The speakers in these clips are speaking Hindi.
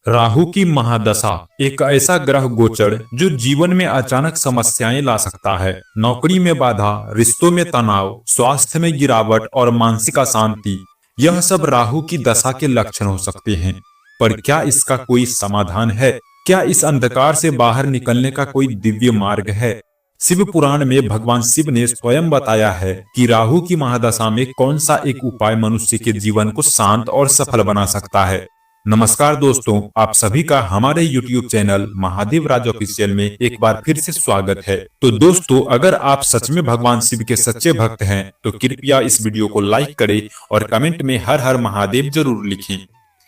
राहु की महादशा एक ऐसा ग्रह गोचर जो जीवन में अचानक समस्याएं ला सकता है। नौकरी में बाधा, रिश्तों में तनाव, स्वास्थ्य में गिरावट और मानसिक अशांति, यह सब राहु की दशा के लक्षण हो सकते हैं। पर क्या इसका कोई समाधान है? क्या इस अंधकार से बाहर निकलने का कोई दिव्य मार्ग है? शिव पुराण में भगवान शिव ने स्वयं बताया है कि राहु की महादशा में कौन सा एक उपाय मनुष्य के जीवन को शांत और सफल बना सकता है। नमस्कार दोस्तों, आप सभी का हमारे YouTube चैनल महादेव राज ऑफिशियल में एक बार फिर से स्वागत है। तो दोस्तों, अगर आप सच में भगवान शिव के सच्चे भक्त हैं तो कृपया इस वीडियो को लाइक करें और कमेंट में हर हर महादेव जरूर लिखें।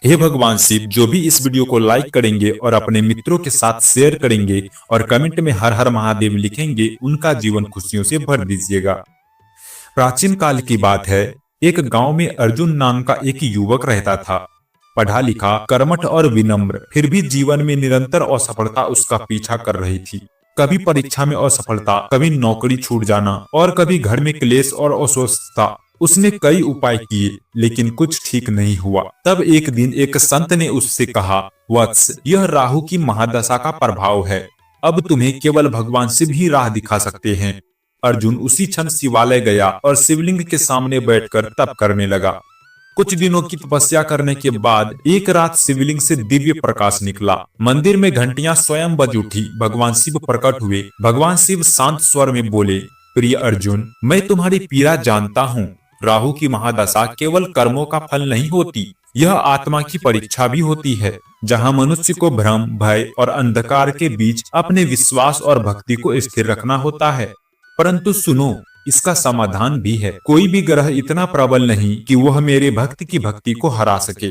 हे भगवान शिव, जो भी इस वीडियो को लाइक करेंगे और अपने मित्रों के साथ शेयर करेंगे और कमेंट में हर हर महादेव लिखेंगे, उनका जीवन खुशियों से भर दीजिएगा। प्राचीन काल की बात है, एक गांव में अर्जुन नाम का एक युवक रहता था। पढ़ा लिखा, कर्मठ और विनम्र, फिर भी जीवन में निरंतर असफलता उसका पीछा कर रही थी। कभी परीक्षा में असफलता, कभी नौकरी छूट जाना और कभी घर में क्लेश और अस्वस्थता। उसने कई उपाय किए लेकिन कुछ ठीक नहीं हुआ। तब एक दिन एक संत ने उससे कहा, वत्स, यह राहु की महादशा का प्रभाव है। अब तुम्हें केवल भगवान शिव ही राह दिखा सकते हैं। अर्जुन उसी क्षण शिवालय गया और शिवलिंग के सामने बैठकर तप करने लगा। कुछ दिनों की तपस्या करने के बाद एक रात शिवलिंग से दिव्य प्रकाश निकला। मंदिर में घंटियां स्वयं बज उठी। भगवान शिव प्रकट हुए। भगवान शिव शांत स्वर में बोले, प्रिय अर्जुन, मैं तुम्हारी पीड़ा जानता हूँ। राहु की महादशा केवल कर्मों का फल नहीं होती, यह आत्मा की परीक्षा भी होती है, जहाँ मनुष्य को भ्रम, भय और अंधकार के बीच अपने विश्वास और भक्ति को स्थिर रखना होता है। परंतु सुनो, इसका समाधान भी है। कोई भी ग्रह इतना प्रबल नहीं कि वह मेरे भक्त की भक्ति को हरा सके।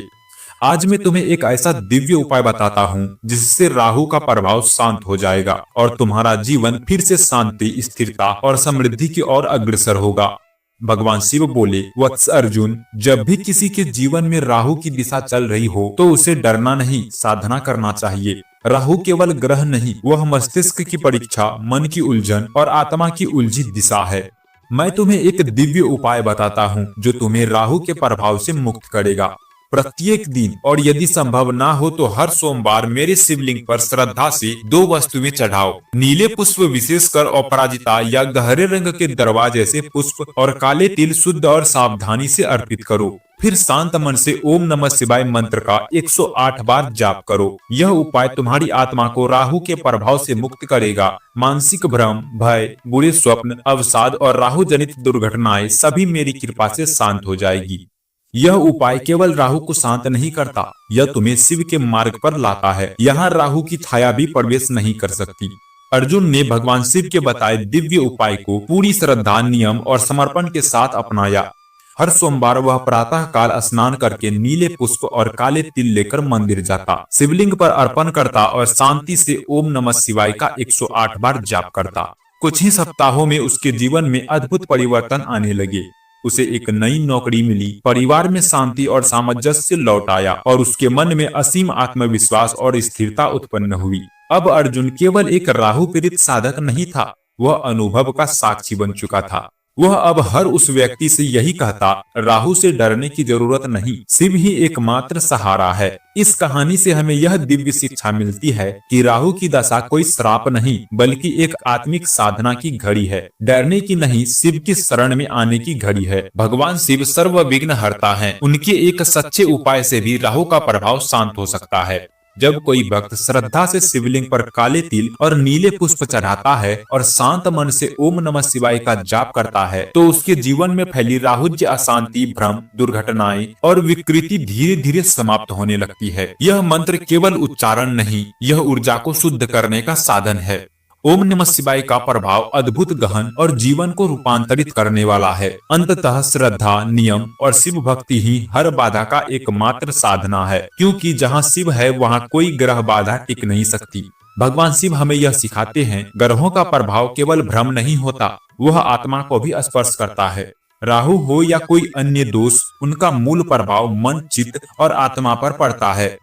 आज मैं तुम्हें एक ऐसा दिव्य उपाय बताता हूँ जिससे राहु का प्रभाव शांत हो जाएगा और तुम्हारा जीवन फिर से शांति, स्थिरता और समृद्धि की ओर अग्रसर होगा। भगवान शिव बोले, वत्स अर्जुन, जब भी किसी के जीवन में राहु की दिशा चल रही हो तो उसे डरना नहीं, साधना करना चाहिए। राहु केवल ग्रह नहीं, वह मस्तिष्क की परीक्षा, मन की उलझन और आत्मा की उलझी दिशा है। मैं तुम्हें एक दिव्य उपाय बताता हूँ जो तुम्हें राहु के प्रभाव से मुक्त करेगा। प्रत्येक दिन और यदि संभव ना हो तो हर सोमवार मेरे शिवलिंग पर श्रद्धा से 2 वस्तुएं चढ़ाओ। नीले पुष्प, विशेषकर अपराजिता या गहरे रंग के दरवाजे से पुष्प, और काले तिल शुद्ध और सावधानी से अर्पित करो। फिर शांत मन से ओम नमः शिवाय मंत्र का 108 बार जाप करो। यह उपाय तुम्हारी आत्मा को राहु के प्रभाव से मुक्त करेगा। मानसिक भ्रम, भय, बुरे स्वप्न, अवसाद और राहु जनित दुर्घटनाएं सभी मेरी कृपा से शांत हो जाएगी। यह उपाय केवल राहु को शांत नहीं करता, यह तुम्हें शिव के मार्ग पर लाता है। यहाँ राहु की छाया भी प्रवेश नहीं कर सकती। अर्जुन ने भगवान शिव के बताए दिव्य उपाय को पूरी श्रद्धा, नियम और समर्पण के साथ अपनाया। हर सोमवार वह प्रातः काल स्नान करके नीले पुष्प और काले तिल लेकर मंदिर जाता, शिवलिंग पर अर्पण करता और शांति से ओम नमः शिवाय का 108 बार जाप करता। कुछ ही सप्ताहों में उसके जीवन में अद्भुत परिवर्तन आने लगे। उसे एक नई नौकरी मिली, परिवार में शांति और सामंजस्य लौट आया और उसके मन में असीम आत्मविश्वास और स्थिरता उत्पन्न हुई। अब अर्जुन केवल एक राहु पीड़ित साधक नहीं था, वह अनुभव का साक्षी बन चुका था। वह अब हर उस व्यक्ति से यही कहता, राहु से डरने की जरूरत नहीं, शिव ही एकमात्र सहारा है। इस कहानी से हमें यह दिव्य शिक्षा मिलती है कि राहु की दशा कोई श्राप नहीं बल्कि एक आत्मिक साधना की घड़ी है। डरने की नहीं, शिव की शरण में आने की घड़ी है। भगवान शिव सर्व विघ्न हरता है। उनके एक सच्चे उपाय से भी राहु का प्रभाव शांत हो सकता है। जब कोई भक्त श्रद्धा से शिवलिंग पर काले तिल और नीले पुष्प चढ़ाता है और शांत मन से ओम नमः शिवाय का जाप करता है तो उसके जीवन में फैली राहुज्य अशांति, भ्रम, दुर्घटनाएं और विकृति धीरे धीरे समाप्त होने लगती है। यह मंत्र केवल उच्चारण नहीं, यह ऊर्जा को शुद्ध करने का साधन है। ओम नमः शिवाय का प्रभाव अद्भुत, गहन और जीवन को रूपांतरित करने वाला है। अंततः श्रद्धा, नियम और शिव भक्ति ही हर बाधा का एकमात्र साधना है, क्योंकि जहाँ शिव है वहाँ कोई ग्रह बाधा टिक नहीं सकती। भगवान शिव हमें यह सिखाते हैं, ग्रहों का प्रभाव केवल भ्रम नहीं होता, वह आत्मा को भी स्पर्श करता है। राहु हो या कोई अन्य दोष, उनका मूल प्रभाव मन, चित्त और आत्मा पर पड़ता है।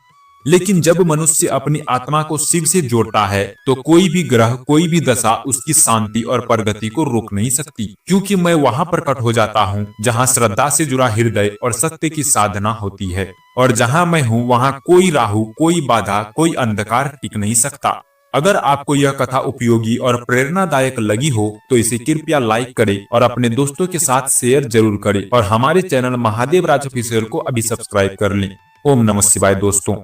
लेकिन जब मनुष्य अपनी आत्मा को शिव से जोड़ता है तो कोई भी ग्रह, कोई भी दशा उसकी शांति और प्रगति को रोक नहीं सकती, क्योंकि मैं वहां प्रकट हो जाता हूं जहां श्रद्धा से जुड़ा हृदय और सत्य की साधना होती है। और जहाँ मैं हूँ वहाँ कोई राहु, कोई बाधा, कोई अंधकार टिक नहीं सकता। अगर आपको यह कथा उपयोगी और प्रेरणादायक लगी हो तो इसे कृपया लाइक करें और अपने दोस्तों के साथ शेयर जरूर करें और हमारे चैनल महादेव राज ऑफिशियल को अभी सब्सक्राइब कर लें। ओम नमः शिवाय दोस्तों।